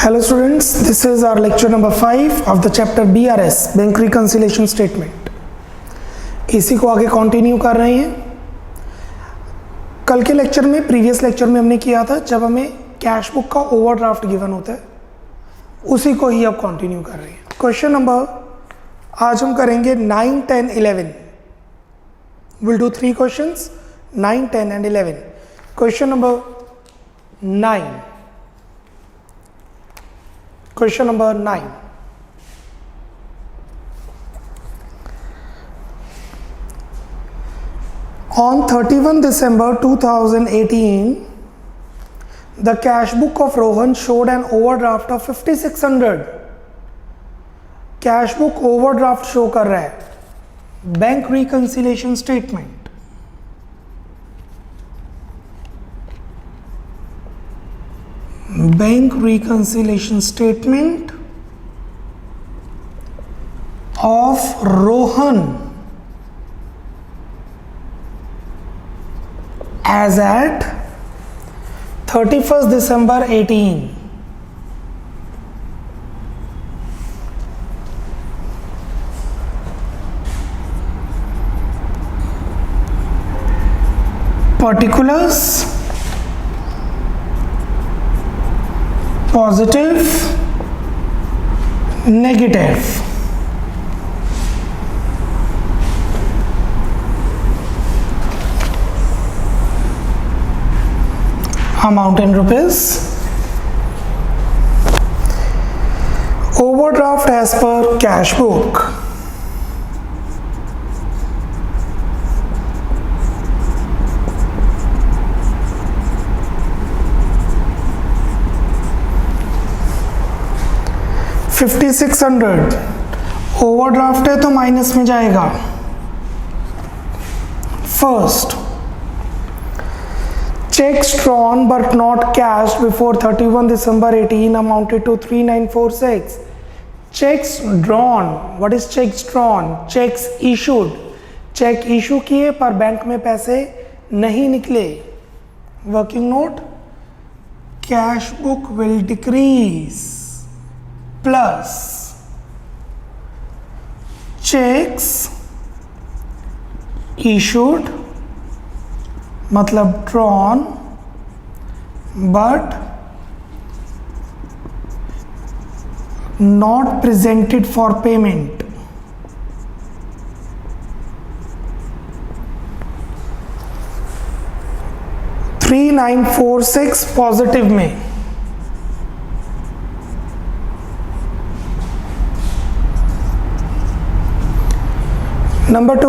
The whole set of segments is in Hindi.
Hello students, this is our lecture number 5 of the chapter BRS, Bank Reconciliation Statement. इसी को आगे कंटिन्यू कर रहे हैं। कल के लेक्चर में, प्रीवियस लेक्चर में हमने किया था जब हमें कैश बुक का ओवरड्राफ्ट गिवन होता है, उसी को ही अब कंटिन्यू कर रहे हैं। क्वेश्चन नंबर आज हम करेंगे 9, 10, 11। Will do 3 questions 9, 10 and 11। Question number 9। Question number 9. On 31 December 2018, the cash book of Rohan showed an overdraft of 5600. Cash book overdraft show कर रहा है। Bank reconciliation statement. Bank reconciliation statement of Rohan as at 31st December 18. Particulars: positive, negative. Amount in rupees. Overdraft as per cash book. $5600 overdraft है तो माइनस में जाएगा। First, checks drawn but not cashed before 31 December 18 amounted to 3946. Checks drawn, what is checks drawn? Checks issued, cheque issue किए पर बैंक में पैसे नहीं निकले। Working note, cash book will decrease plus cheques issued मतलब drawn but not presented for payment. $3946 positive में। Number 2,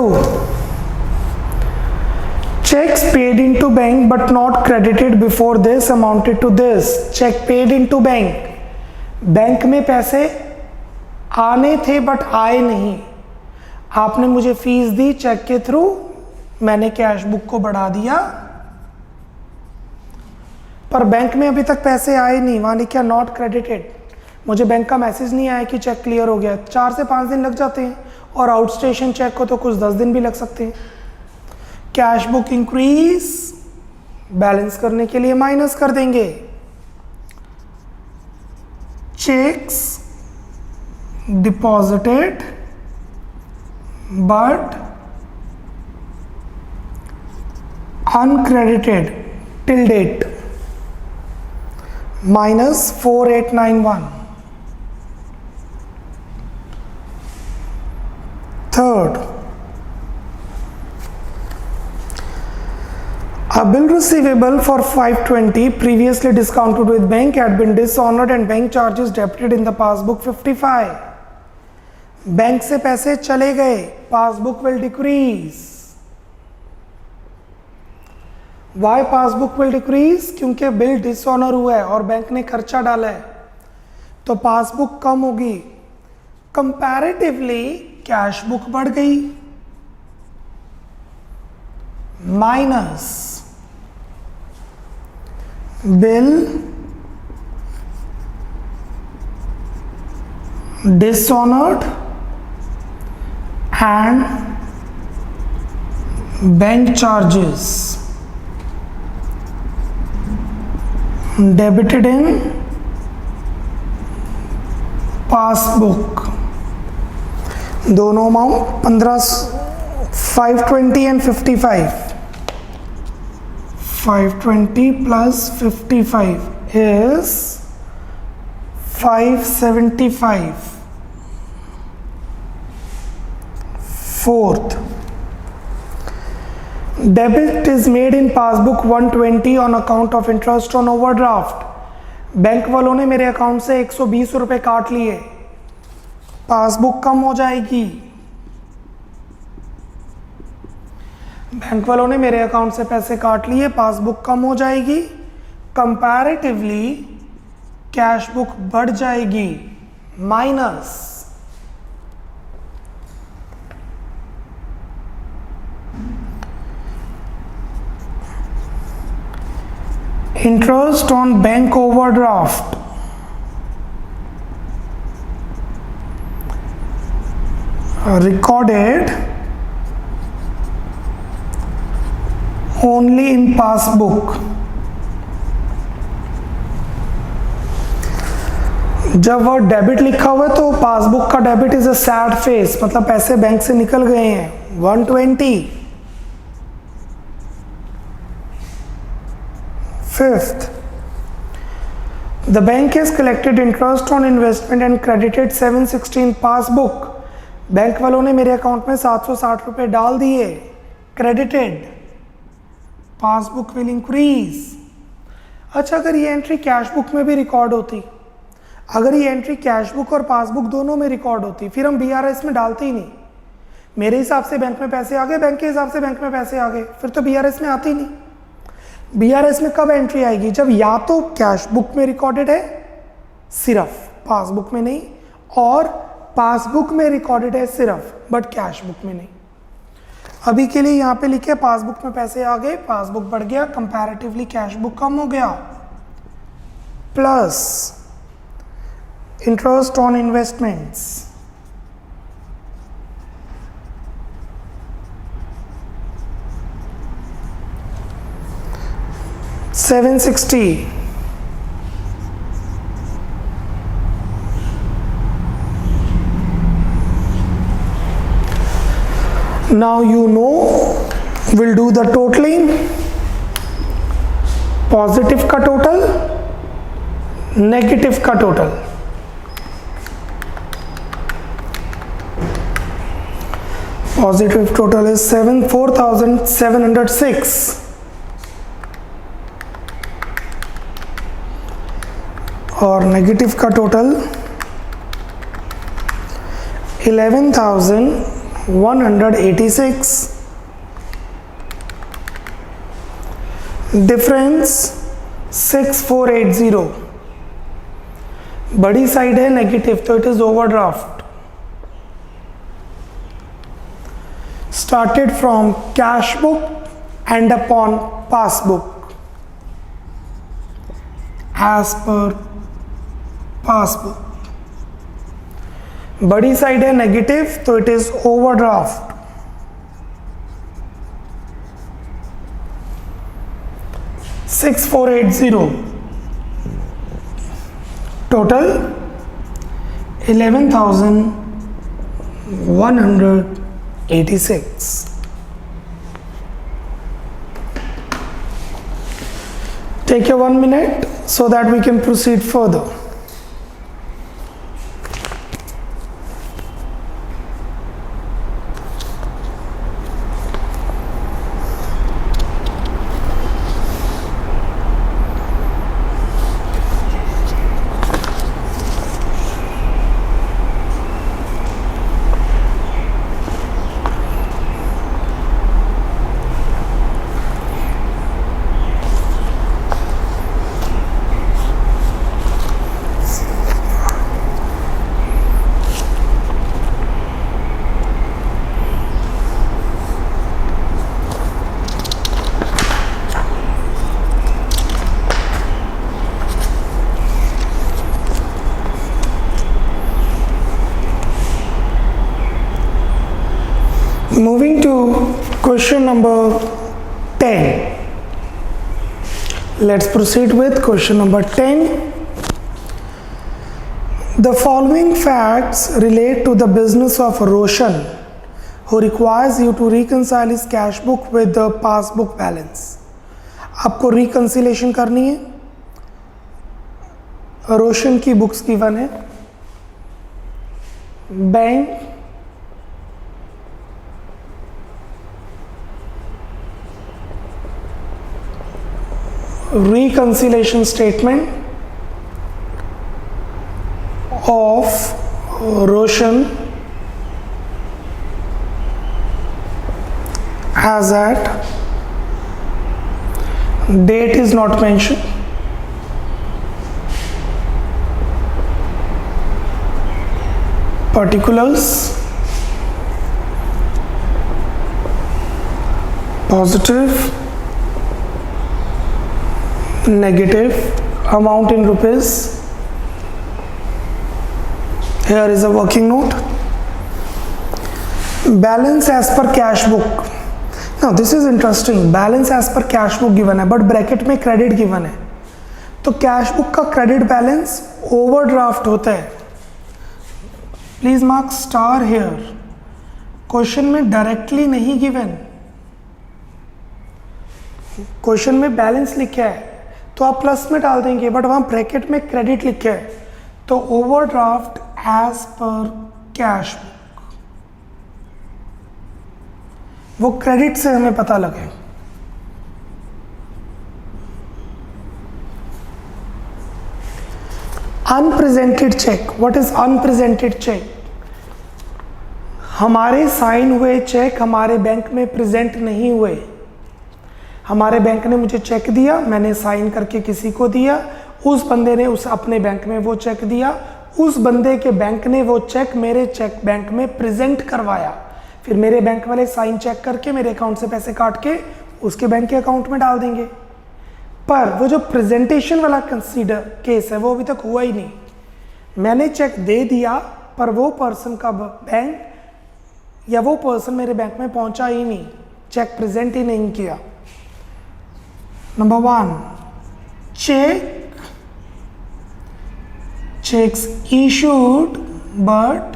checks paid into bank but not credited before this amounted to this. Check paid into bank, bank में पैसे आने थे बट आए नहीं। आपने मुझे फीस दी चेक के थ्रू, मैंने कैश बुक को बढ़ा दिया पर बैंक में अभी तक पैसे आए नहीं। वहां लिखा नॉट क्रेडिटेड, मुझे बैंक का मैसेज नहीं आया कि चेक क्लियर हो गया। 4 से 5 दिन लग जाते हैं और आउटस्टेशन चेक को तो कुछ 10 दिन भी लग सकते हैं। कैश बुक इंक्रीज, बैलेंस करने के लिए माइनस कर देंगे। Cheques deposited but uncredited till date -4891। Third, a bill receivable for 520 previously discounted with bank had been dishonored and bank charges debited in the passbook 55. Bank से पैसे चले गए, passbook will decrease. Why passbook will decrease? क्योंकि बिल डिसऑनर हुआ है और बैंक ने खर्चा डाला है तो पासबुक कम होगी। कंपैरेटिवली कैश बुक बढ़ गई minus bill dishonoured and bank charges debited in passbook, दोनों amount 520 and 55, 520 plus 55 is 575. Fourth, debit is made in passbook 120 on account of interest on overdraft. Bank वालों ने मेरे अकाउंट से 120 रुपए काट लिए, पासबुक कम हो जाएगी। बैंक वालों ने मेरे अकाउंट से पैसे काट लिए, पासबुक कम हो जाएगी। कंपैरेटिवली कैश बुक बढ़ जाएगी, minus interest on bank overdraft, recorded only in passbook। जब वर्ड डेबिट लिखा हुआ है तो पासबुक का debit is a sad face, मतलब पैसे बैंक से निकल गए हैं। 120। Fifth, the bank has collected interest on investment and credited 716 passbook। Bank वालों ने मेरे अकाउंट में 760 रुपए डाल दिए, क्रेडिटेड, पासबुक विल इंक्रीज। अच्छा, अगर ये एंट्री कैश बुक में भी रिकॉर्ड होती, अगर ये एंट्री कैश बुक और पासबुक दोनों में रिकॉर्ड होती, फिर हम BRS में डालते ही नहीं। मेरे हिसाब से बैंक में पैसे आ गए, बैंक के हिसाब से बैंक में पैसे आ गए, फिर तो BRS में आती ही नहीं। BRS में कब एंट्री आएगी? जब या तो कैश बुक में रिकॉर्डेड है सिर्फ, पासबुक में नहीं, और पासबुक में रिकॉर्डेड है सिर्फ बट कैश बुक में नहीं। अभी के लिए यहाँ पे लिखे पासबुक में पैसे आ गए, पासबुक बढ़ गया, कंपैरेटिवली कैश बुक कम हो गया, plus interest on investments, $760। Now you know, we'll do the totaling। Positive का टोटल, नेगेटिव का टोटल। पॉजिटिव टोटल is 4,706 और नेगेटिव का टोटल 11,186। डिफरेंस 6480। बड़ी साइड है नेगेटिव, तो it is overdraft. Started from cash book and upon passbook as पर पासबुक। बड़ी साइड है नेगेटिव, तो it is overdraft. $6480 total 11,186। Take a 1 minute so that we can proceed further. Moving to question number 10. Let's proceed with question number 10. The following facts relate to the business of Roshan, who requires you to reconcile his cash book with the passbook balance. आपको रिकंसिलेशन करनी है. रोशन की बुक्स गिवन है. Bank reconciliation statement of Roshan as at date is not mentioned. Particulars positive, negative, amount in rupees. Here is a working note. Balance as per cash book. Now this is interesting. Balance as per cash book given है, but bracket में credit given है. तो कैश बुक का क्रेडिट बैलेंस ओवरड्राफ्ट होता है. Please mark star here. Question में डायरेक्टली नहीं गिवन. क्वेश्चन में बैलेंस लिखा है तो आप प्लस में डाल देंगे, बट वहां ब्रैकेट में क्रेडिट लिखा है, तो overdraft as per cash book, वो क्रेडिट से हमें पता लगे. Unpresented cheque. What is unpresented cheque? हमारे साइन हुए चेक हमारे बैंक में प्रेजेंट नहीं हुए. हमारे बैंक ने मुझे चेक दिया, मैंने साइन करके किसी को दिया, उस बंदे ने उस अपने बैंक में वो चेक दिया, उस बंदे के बैंक ने वो चेक मेरे चेक बैंक में प्रेजेंट करवाया, फिर मेरे बैंक वाले साइन चेक करके मेरे अकाउंट से पैसे काट के उसके बैंक के अकाउंट में डाल देंगे. पर वो जो प्रेजेंटेशन वाला कंसीडर केस है वो अभी तक हुआ ही नहीं. मैंने चेक दे दिया पर वो पर्सन का बैंक या वो पर्सन मेरे बैंक में पहुंचा ही नहीं, चेक प्रेजेंट ही नहीं किया. Number 1, checks issued but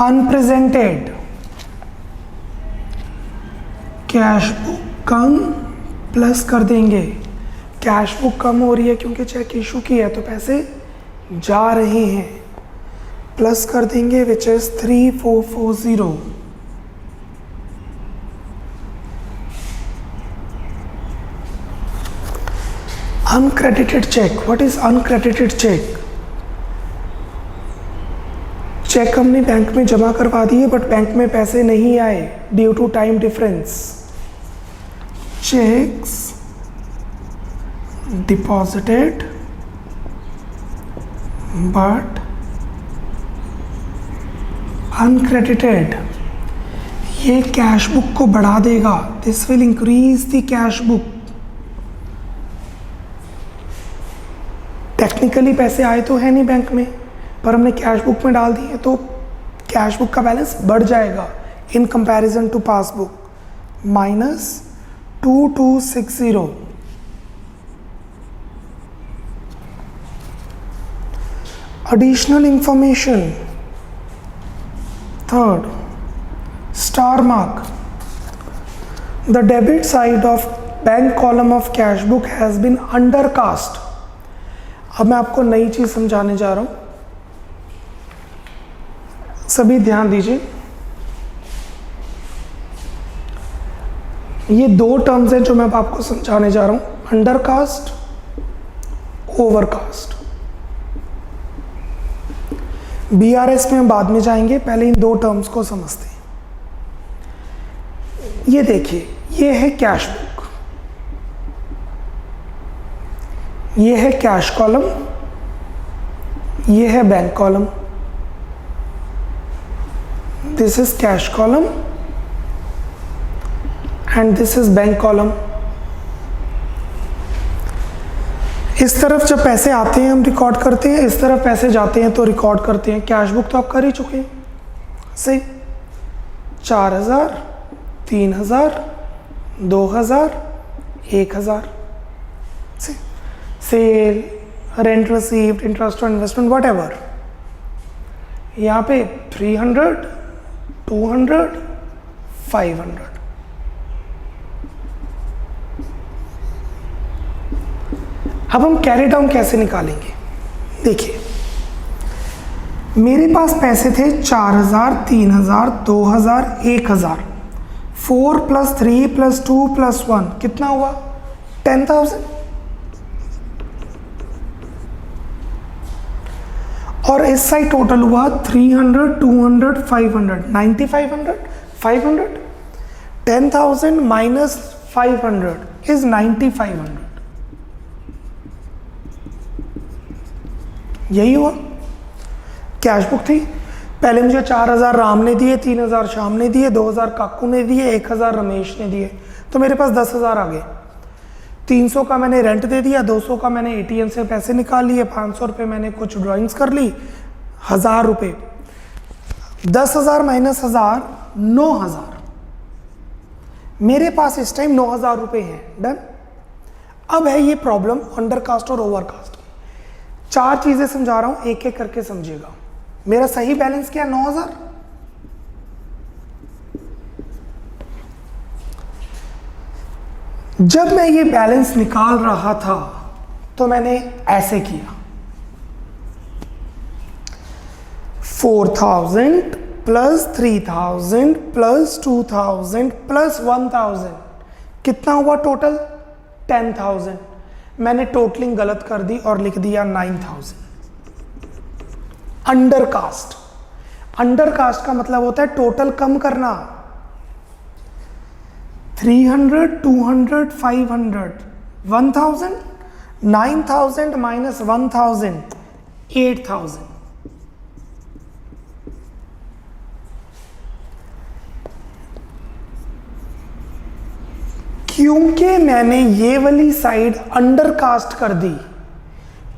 unpresented. Cash book come plus कर देंगे. कैश बुक कम हो रही है क्योंकि चेक इशू की है तो पैसे जा रहे हैं, प्लस कर देंगे which is 3440. Uncredited check. What is uncredited check? Cheque हमने बैंक में जमा करवा दिए बट बैंक में पैसे नहीं आए due to time difference. Cheques deposited but uncredited. ये कैश बुक को बढ़ा देगा. This will increase the cash book. Technically पैसे आए तो है नहीं बैंक में, पर हमने कैश बुक में डाल दिए तो कैश बुक का बैलेंस बढ़ जाएगा in comparison to passbook. -2260. Additional information. Third, star mark. The debit side of bank column of cash book has been undercast. अब मैं आपको नई चीज समझाने जा रहा हूं, सभी ध्यान दीजिए. ये दो टर्म्स हैं जो मैं अब आपको समझाने जा रहा हूं, अंडरकास्ट, ओवरकास्ट. बीआरएस में हम बाद में जाएंगे, पहले इन दो टर्म्स को समझते हैं. ये देखिए, ये है कैश बुक, ये है कैश कॉलम, ये है bank column. This is cash column and this is bank column. इस तरफ जब पैसे आते हैं हम रिकॉर्ड करते हैं, इस तरफ पैसे जाते हैं तो रिकॉर्ड करते हैं. कैश बुक तो आप कर ही चुके हैं, सही. 4000, 3000, 2000, 1000. Sale, rent received, interest on investment, whatever. यहाँ पे 300, 200, 500। अब हम कैरी डाउन कैसे निकालेंगे? देखिए, मेरे पास पैसे थे 4000, 3000, 2000, 1000। 4 + 3 + 2 + 1 कितना हुआ? 10,000। और इस साइड टोटल हुआ 300, 200, 500, 9500, 500। 10,000 minus 500 is 9500। यही हुआ। कैश बुक थी, पहले मुझे 4000 राम ने दिए, 3000 श्याम ने दिए, 2000 काकू ने दिए, 1000 रमेश ने दिए, तो मेरे पास 10,000 आ गए। 300 का मैंने रेंट दे दिया, 200 का मैंने एटीएम से पैसे निकाल लिए, 500 रुपये मैंने कुछ ड्राइंग्स कर ली, 1000 रुपये। 10,000 माइनस 1000, 9,000। मेरे पास इस टाइम 9,000 रुपये हैं। डन। अब है ये प्रॉब्लम अंडरकास्ट और ओवरकास्ट। 4 चीजें समझा रहा हूं, एक एक करके समझिएगा। मेरा सही बैलेंस क्या? 9,000। जब मैं ये बैलेंस निकाल रहा था तो मैंने ऐसे किया, 4,000 + 3,000 + 2,000 + 1,000 कितना हुआ टोटल? 10,000। मैंने टोटलिंग गलत कर दी और लिख दिया 9,000। अंडरकास्ट। अंडरकास्ट का मतलब होता है टोटल कम करना। 300, 200, 500, 1,000, 9,000 minus 1,000, 8,000। क्योंकि मैंने ये वाली साइड अंडरकास्ट कर दी,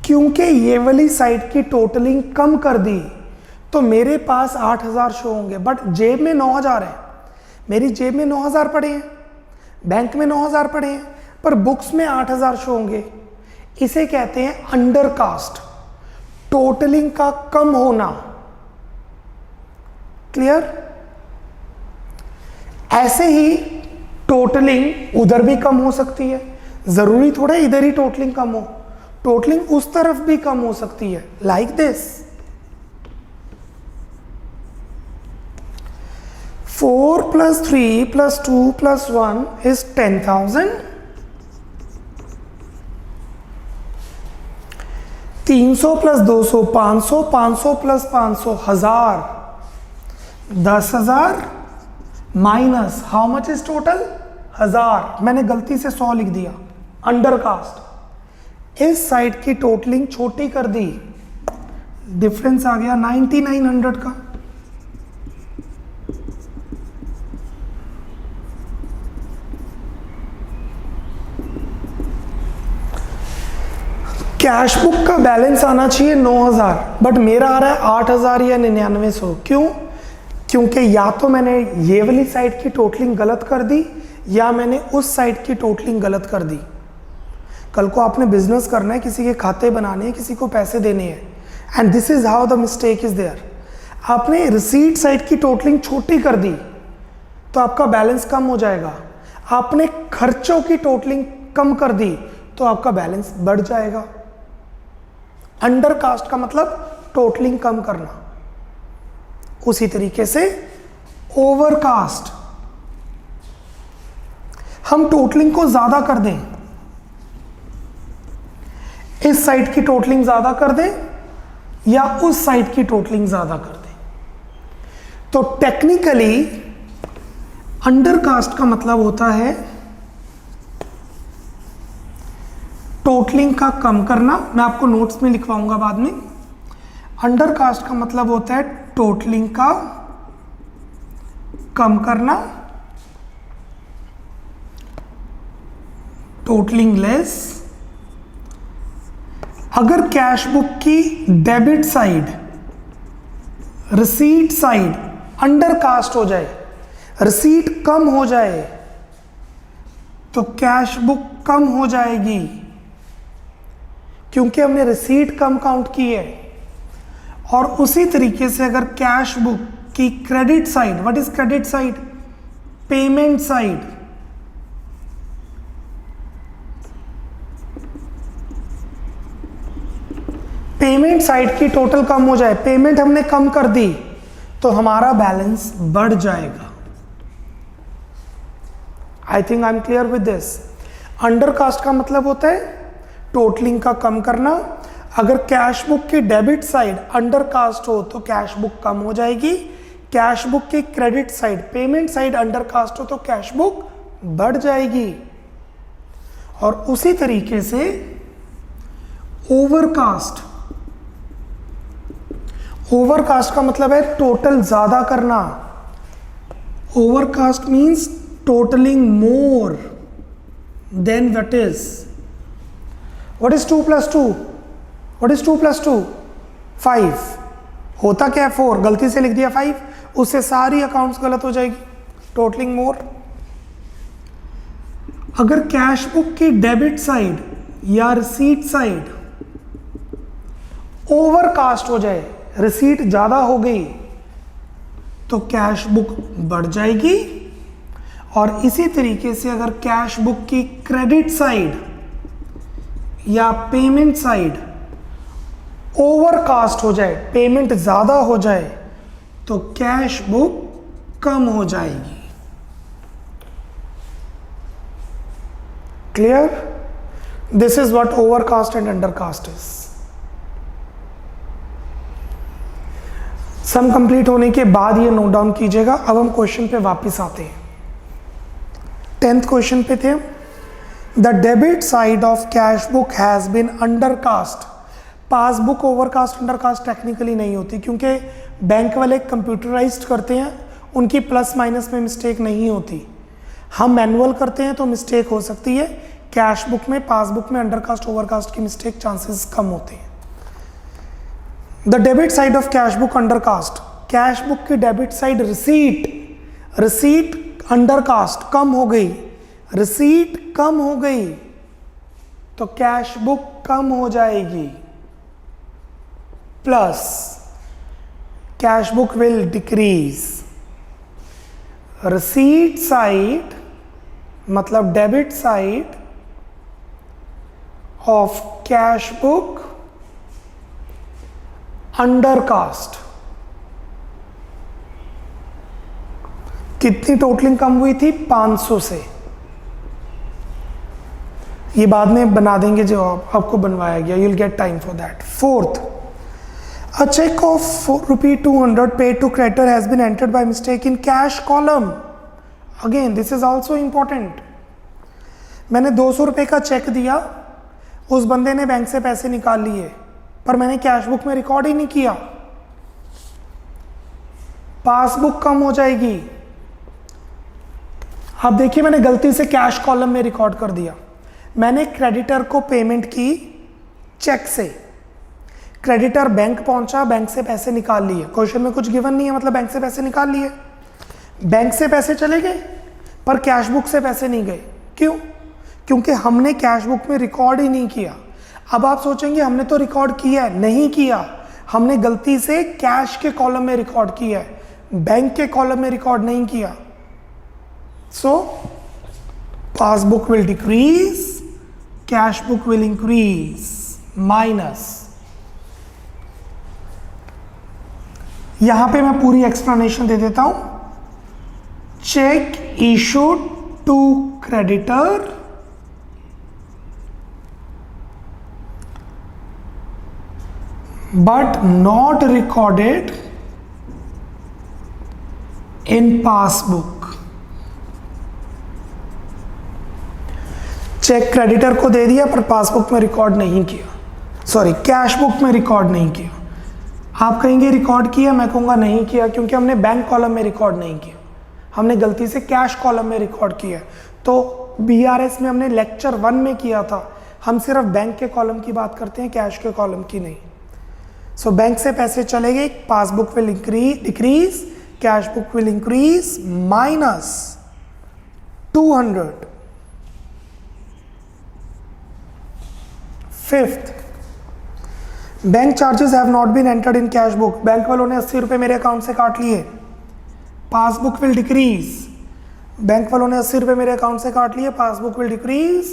क्योंकि ये वाली साइड की टोटलिंग कम कर दी, तो मेरे पास 8,000 शो होंगे, बट जेब में 9,000 है। मेरी जेब में 9,000 पड़े हैं, बैंक में 9,000 पड़े हैं, पर बुक्स में 8,000 शो होंगे। इसे कहते हैं अंडरकास्ट, टोटलिंग का कम होना। क्लियर? ऐसे ही टोटलिंग उधर भी कम हो सकती है, जरूरी थोड़ा इधर ही टोटलिंग कम हो, टोटलिंग उस तरफ भी कम हो सकती है, like this. 4 + 3 + 2 + 1 is 10,000। 300 + 200 500, 500 + 500 1000, 10,000 minus how much is total? 1000। मैंने गलती से 100 लिख दिया। अंडरकास्ट। इस साइड की टोटलिंग छोटी कर दी, डिफरेंस आ गया 9900 का। कैश बुक का बैलेंस आना चाहिए 9,000, बट मेरा आ रहा है 8,000 या 9900। क्यों? क्योंकि या तो मैंने ये वाली साइड की टोटलिंग गलत कर दी, या मैंने उस साइड की टोटलिंग गलत कर दी। कल को आपने बिजनेस करना है, किसी के खाते बनाने हैं, किसी को पैसे देने हैं, and this is how the mistake is there. आपने रिसीट साइड की टोटलिंग छोटी कर दी तो आपका बैलेंस कम हो जाएगा। आपने खर्चों की टोटलिंग कम कर दी तो आपका बैलेंस बढ़ जाएगा। अंडरकास्ट का मतलब टोटलिंग कम करना। उसी तरीके से ओवरकास्ट, हम टोटलिंग को ज्यादा कर दें, इस साइड की टोटलिंग ज्यादा कर दें या उस साइड की टोटलिंग ज्यादा कर दें, तो टेक्निकली अंडरकास्ट का मतलब होता है टोटलिंग का कम करना। मैं आपको नोट्स में लिखवाऊंगा बाद में। अंडरकास्ट का मतलब होता है टोटलिंग का कम करना, टोटलिंग लेस। अगर कैश बुक की debit side, receipt side undercast हो जाए, रिसीट कम हो जाए, तो कैश बुक कम हो जाएगी। क्योंकि हमने रिसीट कम काउंट की है। और उसी तरीके से अगर कैश बुक की credit side, what is credit side? Payment side, payment side की टोटल कम हो जाए, पेमेंट हमने कम कर दी तो हमारा बैलेंस बढ़ जाएगा। I think I am clear with this. Under cast का मतलब होता है टोटलिंग का कम करना। अगर कैश बुक की डेबिट साइड अंडर कास्ट हो तो कैश बुक कम हो जाएगी, कैश बुक की credit side, payment side under cast हो तो कैश बुक बढ़ जाएगी। और उसी तरीके से ओवरकास्ट, ओवरकास्ट का मतलब है टोटल ज्यादा करना। Overcast means totalling more than what is, what is 2 + 2, what is 2 + 2? 5। होता क्या है 4, गलती से लिख दिया 5, उससे सारी अकाउंट्स गलत हो जाएगी। टोटलिंग मोर। अगर कैश बुक की डेबिट साइड या रिसीट साइड ओवरकास्ट हो जाए, रिसीट ज्यादा हो गई तो कैश बुक बढ़ जाएगी। और इसी तरीके से अगर कैश बुक की क्रेडिट साइड या पेमेंट साइड ओवरकास्ट हो जाए, पेमेंट ज्यादा हो जाए तो कैश बुक कम हो जाएगी। Clear? This is what overcast and undercast is. Sum complete होने के बाद ये नोट डाउन कीजिएगा। अब हम क्वेश्चन पे वापस आते हैं। 10th क्वेश्चन पे थे। The debit side of cash book has been undercast. Passbook overcast undercast technically नहीं होती, क्योंकि बैंक वाले कंप्यूटराइज्ड करते हैं, उनकी प्लस माइनस में मिस्टेक नहीं होती। हम मैनुअल करते हैं तो मिस्टेक हो सकती है। कैश बुक में, पासबुक में अंडरकास्ट ओवरकास्ट की मिस्टेक चांसेस कम होते हैं। The debit side of cash book undercast, cash book की debit side receipt, receipt undercast कम हो गई, रिसीट कम हो गई तो कैश बुक कम हो जाएगी, plus cash book will decrease. Receipt side मतलब debit side of cash book undercast. कितनी टोटलिंग कम हुई थी? 500 से। ये बाद में बना देंगे जो आपको बनवाया गया, you will get time for that. 4th, a check of ₹200 paid to creditor has been entered by mistake in cash column. Again, this is also important. मैंने 200 रुपए का चेक दिया, उस बंदे ने बैंक से पैसे निकाल लिए, पर मैंने कैश बुक में रिकॉर्ड ही नहीं किया, पासबुक कम हो जाएगी। अब देखिए, मैंने गलती से कैश कॉलम में रिकॉर्ड कर दिया। मैंने क्रेडिटर को पेमेंट की चेक से, क्रेडिटर बैंक पहुंचा, बैंक से पैसे निकाल लिए। क्वेश्चन में कुछ गिवन नहीं है, मतलब बैंक से पैसे निकाल लिए। बैंक से पैसे चले गए पर कैश बुक से पैसे नहीं गए। क्यों? क्योंकि हमने कैश बुक में रिकॉर्ड ही नहीं किया। अब आप सोचेंगे हमने तो रिकॉर्ड किया है, नहीं किया, हमने गलती से कैश के कॉलम में रिकॉर्ड किया है, बैंक के कॉलम में रिकॉर्ड नहीं किया। So passbook will decrease, cash book will increase, minus. यहां पे मैं पूरी एक्सप्लेनेशन दे देता हूं। Cheque issued to creditor but not recorded in passbook। Cheque creditor को दे दिया पर पासबुक में रिकॉर्ड नहीं किया, सॉरी कैश बुक में रिकॉर्ड नहीं किया। आप कहेंगे रिकॉर्ड किया, मैं कहूँगा नहीं किया, क्योंकि हमने बैंक कॉलम में रिकॉर्ड नहीं किया, हमने गलती से कैश कॉलम में रिकॉर्ड किया। तो BRS में हमने लेक्चर 1 में किया था, हम सिर्फ बैंक के कॉलम की बात करते हैं, कैश के कॉलम की नहीं। सो बैंक से पैसे चले गए, passbook will decrease, cash book will increase, minus 200। 5th, bank charges have not been entered in cash book, bank वालों ने 80 रुपये मेरे अकाउंट से काट लिए, पासबुक विल डिक्रीज, बैंक वालों ने 80 रुपये मेरे अकाउंट से काट लिए, passbook will decrease,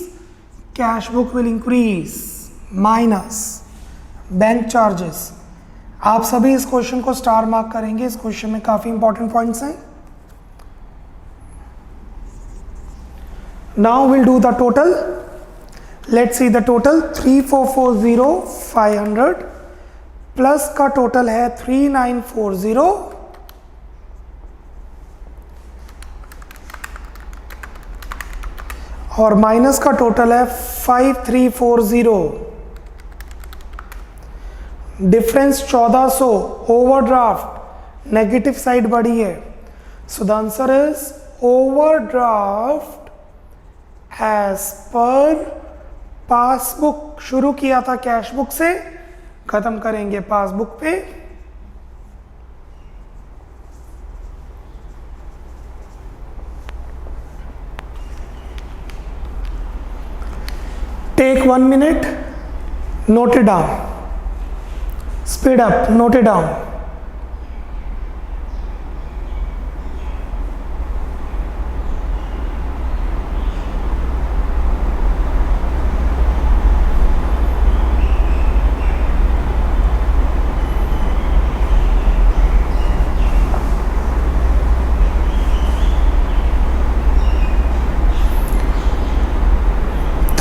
cash book will increase, minus bank charges. आप सभी इस क्वेश्चन को स्टार मार्क करेंगे, इस क्वेश्चन में काफी इंपॉर्टेंट पॉइंट्स हैं। Now will do the total, let's see the total. 3440 500 plus का टोटल है 3940 और माइनस का टोटल है 5340। डिफरेंस 1400, ओवरड्राफ्ट नेगेटिव साइड बढ़ी है, so the answer is overdraft as पर पासबुक। शुरू किया था कैश बुक से, खत्म करेंगे पासबुक पे। Take 1 minute, note it down, speed up, note it down.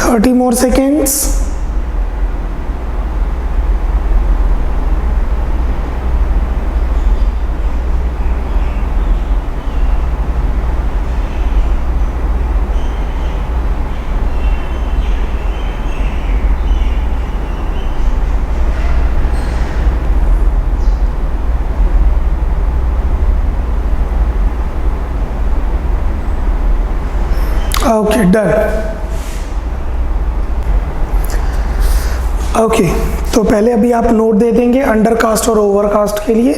Thirty more seconds. Okay, done. Okay तो पहले अभी आप नोट दे देंगे अंडरकास्ट और ओवरकास्ट के लिए।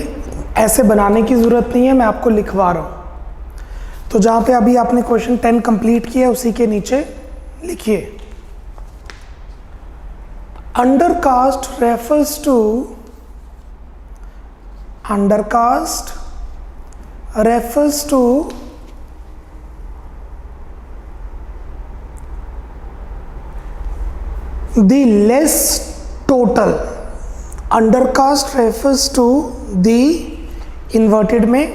ऐसे बनाने की ज़रूरत नहीं है, मैं आपको लिखवा रहा हूँ। तो जहाँ पे अभी आपने क्वेश्चन 10 कंप्लीट किया उसी के नीचे लिखिए, undercast refers to, undercast refers to the less total, undercast refers to the inverted में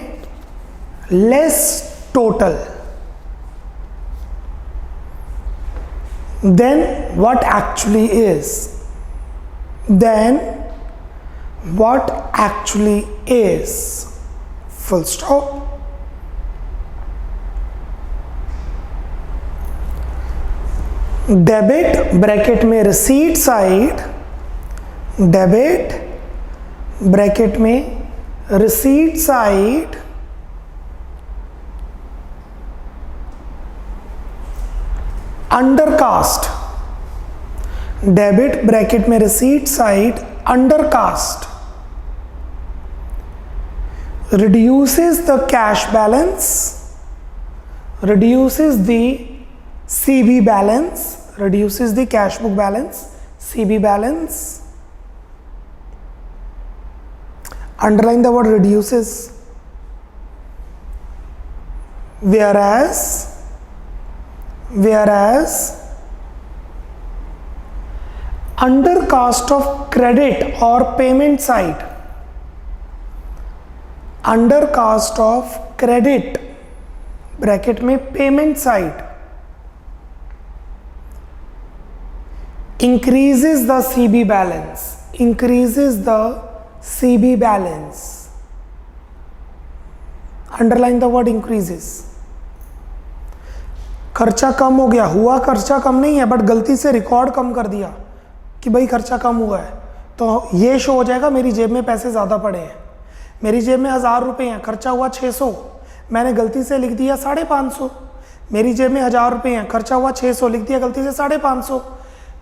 less total than what actually is, than what actually is, full stop. Debit bracket में रिसीट साइड, डेबिट ब्रैकेट में receipt side undercast, debit bracket में receipt side undercast reduces the cash balance, reduces the CB balance, reduces the cash book balance, CB balance. Underline the word reduces. Whereas undercast of credit or payment side, undercast of credit bracket में payment side increases the CB balance, increases the CB balance. Underline the word increases. खर्चा कम हो गया, हुआ खर्चा कम नहीं है बट गलती से रिकॉर्ड कम कर दिया कि भाई खर्चा कम हुआ है, तो ये शो हो जाएगा मेरी जेब में पैसे ज़्यादा पड़े हैं। मेरी जेब में 1000 रुपये हैं, खर्चा हुआ 600, मैंने गलती से लिख दिया 550। मेरी जेब में 1000 रुपये हैं, खर्चा हुआ 600, लिख दिया गलती से 550,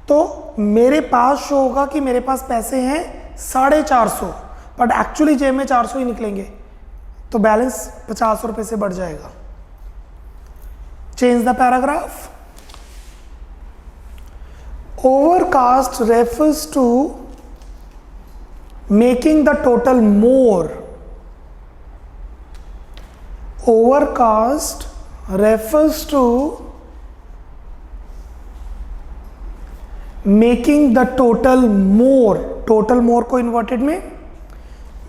तो मेरे पास शो होगा कि मेरे पास पैसे हैं 450, बट एक्चुअली जेब में 400 ही निकलेंगे, तो बैलेंस 50 रुपये से बढ़ जाएगा। Change the paragraph. Overcast refers to making the total more. Overcast refers to making the total more. Total more को inverted में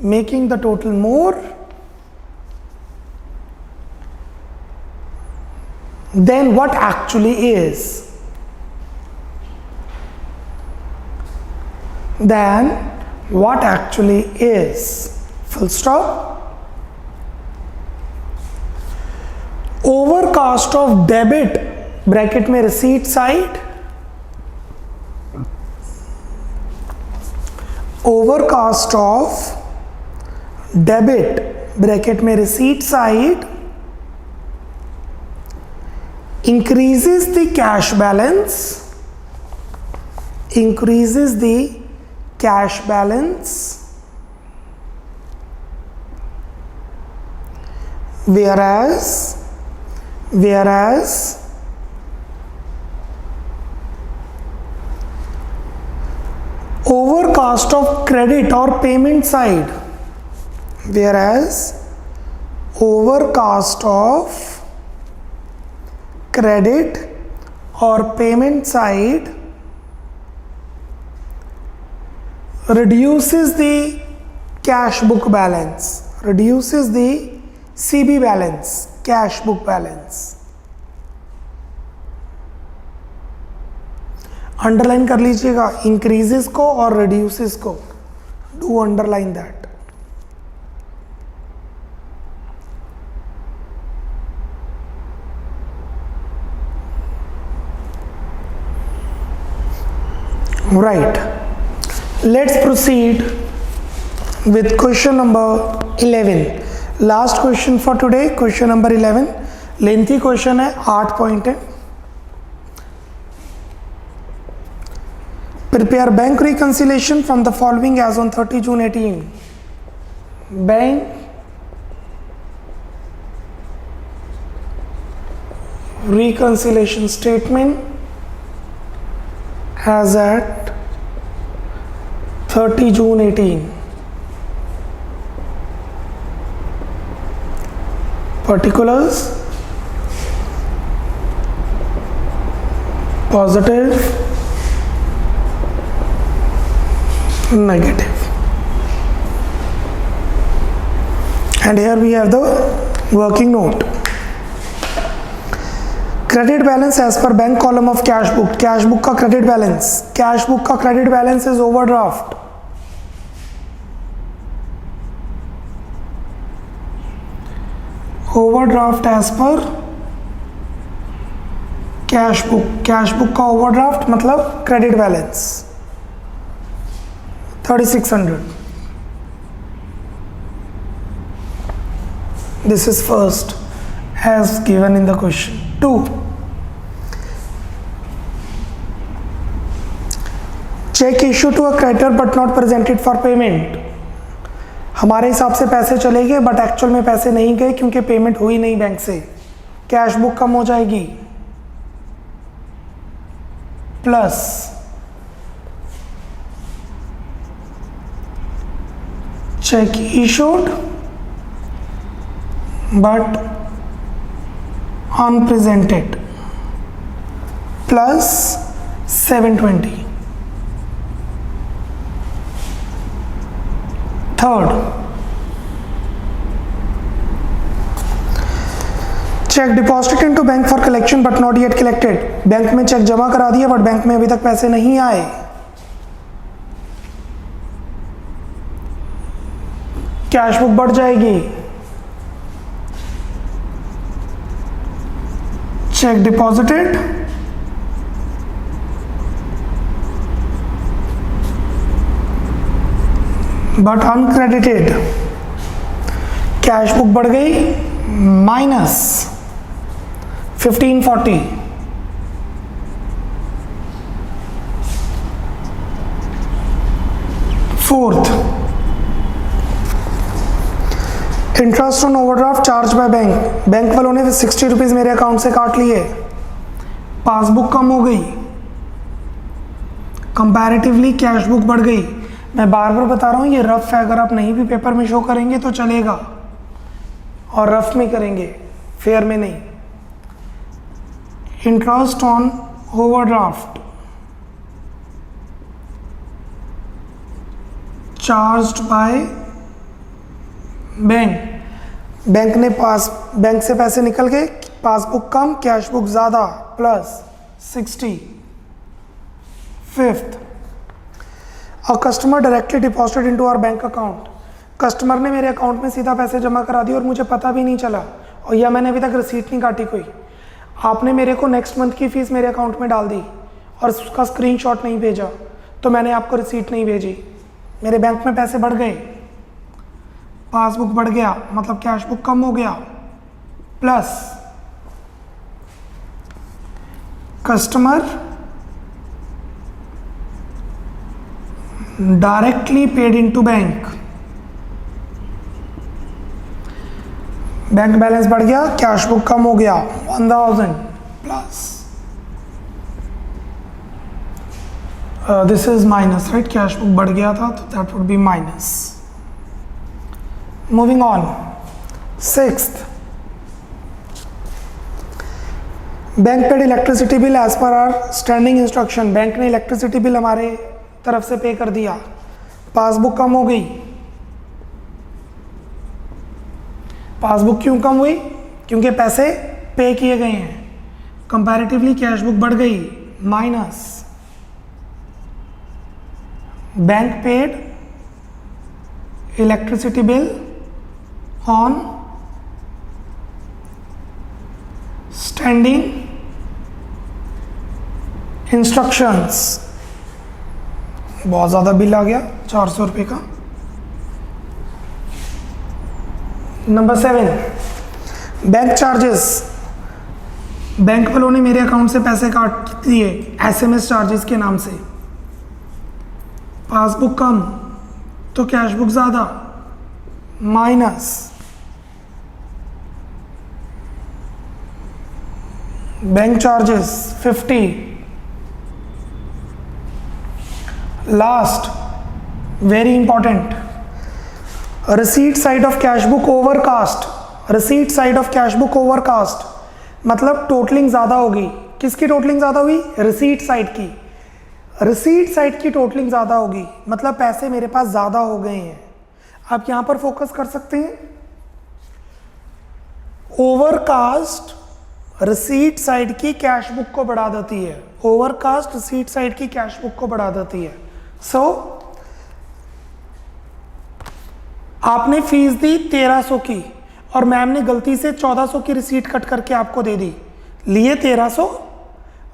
making the total more than what actually is. Than what actually is. Full stop. Overcast of debit bracket में receipt side. Overcast of debit bracket में receipt side increases the cash balance, increases the cash balance, whereas overcast of credit or payment side, whereas overcast of credit or payment side reduces the cash book balance, reduces the CB balance, cash book balance. Underline कर लीजिएगा इंक्रीजेस को और रिड्यूसेस को. Do underline that. Right. Let's proceed with question number 11. Last question for today, question number 11. Lengthy question है, 8 पॉइंट है. Prepare bank reconciliation from the following as on 30 June 18. Bank reconciliation statement as at 30 June 18. Particulars: positive, negative, and here we have the working note. Credit balance as per bank column of cash book. Cash book का credit balance, cash book का credit balance is overdraft. Overdraft as per cash book. Cash book का overdraft मतलब credit balance 3600. This is first as given in the question. 2. Check issued to a creditor but not presented for payment. हमारे हिसाब से पैसे चले गए बट एक्चुअल में पैसे नहीं गए क्योंकि पेमेंट हुई नहीं बैंक से. कैश बुक कम हो जाएगी. Plus check issued but unpresented plus 720. Third, check deposited into bank for collection but not yet collected. Bank में चेक जमा करा दिया बट बैंक में अभी तक पैसे नहीं आए. कैश बुक बढ़ जाएगी. Check deposited but uncredited. Cash book बढ़ गई minus 1540. Fourth, interest on overdraft charge by bank. Bank वालों ने 60 रुपीज मेरे अकाउंट से काट लिए. पासबुक कम हो गई, कंपैरेटिवली कैश बुक बढ़ गई. मैं बार बार बता रहा हूँ ये रफ है, अगर आप नहीं भी पेपर में शो करेंगे तो चलेगा, और रफ में करेंगे, फेयर में नहीं। Interest on overdraft charged by bank ने बैंक से पैसे निकल गए, पासबुक कम, कैश बुक ज़्यादा, plus 60। Fifth, a customer directly deposited into our bank account, customer ने मेरे अकाउंट में सीधा पैसे जमा करा दिए और मुझे पता भी नहीं चला, और या मैंने अभी तक रिसीट नहीं काटी कोई। आपने मेरे को नेक्स्ट मंथ की फ़ीस मेरे अकाउंट में डाल दी और उसका स्क्रीनशॉट नहीं भेजा, तो मैंने आपको रिसीट नहीं भेजी, मेरे बैंक में पैसे बढ़ गए, पासबुक बढ़ गया, मतलब कैश बुक कम हो गया, plus customer directly paid into bank, bank balance बढ़ गया, कैश बुक कम हो गया 1000 plus this is minus, right, cash book बढ़ गया था तो that would be minus. Moving on, sixth, bank paid electricity bill as per our standing instruction, bank ने इलेक्ट्रिसिटी बिल हमारे तरफ से पे कर दिया, पासबुक कम हो गई। पासबुक क्यों कम हुई? क्योंकि पैसे पे किए गए हैं, कंपैरेटिवली कैश बुक बढ़ गई, minus bank paid electricity bill on standing instructions, बहुत ज़्यादा बिल आ गया 400 रुपये का। नंबर 7, बैंक चार्जेस, बैंक वालों ने मेरे अकाउंट से पैसे काट दिए एसएमएस चार्जेस के नाम से, पासबुक कम तो कैश बुक ज़्यादा, minus bank charges 50। Last, very important, receipt side of cash book overcast, receipt side of cash book overcast मतलब टोटलिंग ज़्यादा होगी। किसकी टोटलिंग ज़्यादा हुई? रिसीट साइड की। रिसीट साइड की टोटलिंग ज़्यादा होगी मतलब पैसे मेरे पास ज़्यादा हो गए हैं। आप यहाँ पर फोकस कर सकते हैं, ओवरकास्ट रिसीट साइड की कैश बुक को बढ़ा देती है, ओवरकास्ट रिसीट साइड की कैश बुक को बढ़ा देती है। सो आपने फीस दी 1300 की और मैम ने गलती से 1400 की रिसीट कट करके आपको दे दी, लिए 1300,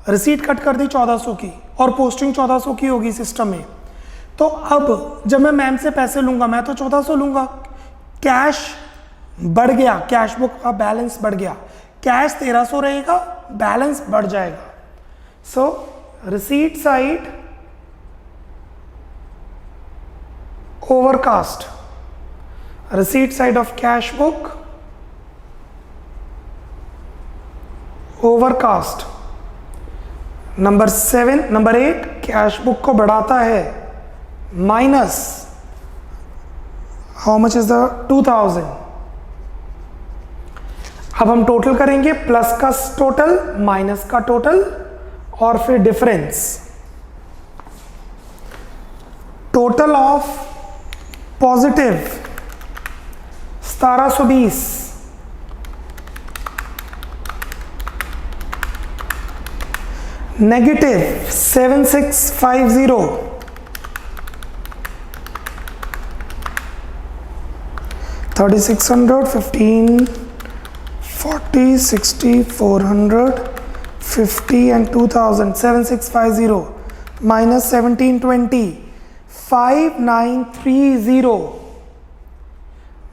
रिसीट कट कर दी 1400 की और पोस्टिंग 1400 की होगी सिस्टम में। तो अब जब मैं मैम से पैसे लूंगा मैं तो 1400 लूंगा, कैश बढ़ गया, कैश बुक का बैलेंस बढ़ गया, कैश 1300 रहेगा, बैलेंस बढ़ जाएगा। So receipt side overcast, receipt side of cash book overcast. Number 8 cash book को बढ़ाता है, minus how much is the 2000। अब हम टोटल करेंगे, प्लस का टोटल माइनस का टोटल और फिर difference. Total of positive 1720, negative 7650, 3600, 15, 40, 60, 400, 50 and 2000, 7650 minus 1720, 5930।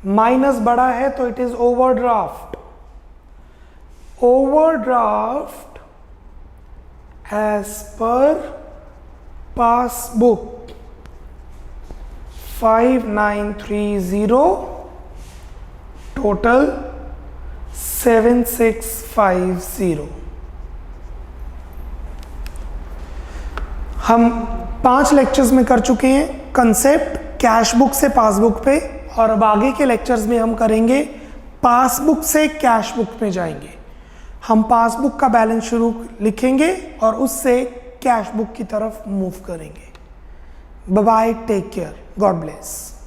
Minus बड़ा है तो it is overdraft. Overdraft as पर पासबुक 5930, टोटल 7650। हम 5 लेक्चर्स में कर चुके हैं कंसेप्ट कैश बुक से पासबुक पे, और अब आगे के लेक्चर्स में हम करेंगे पासबुक से कैश बुक में जाएंगे। हम पासबुक का बैलेंस शुरू लिखेंगे और उससे कैश बुक की तरफ मूव करेंगे। Bye bye, take care, God bless.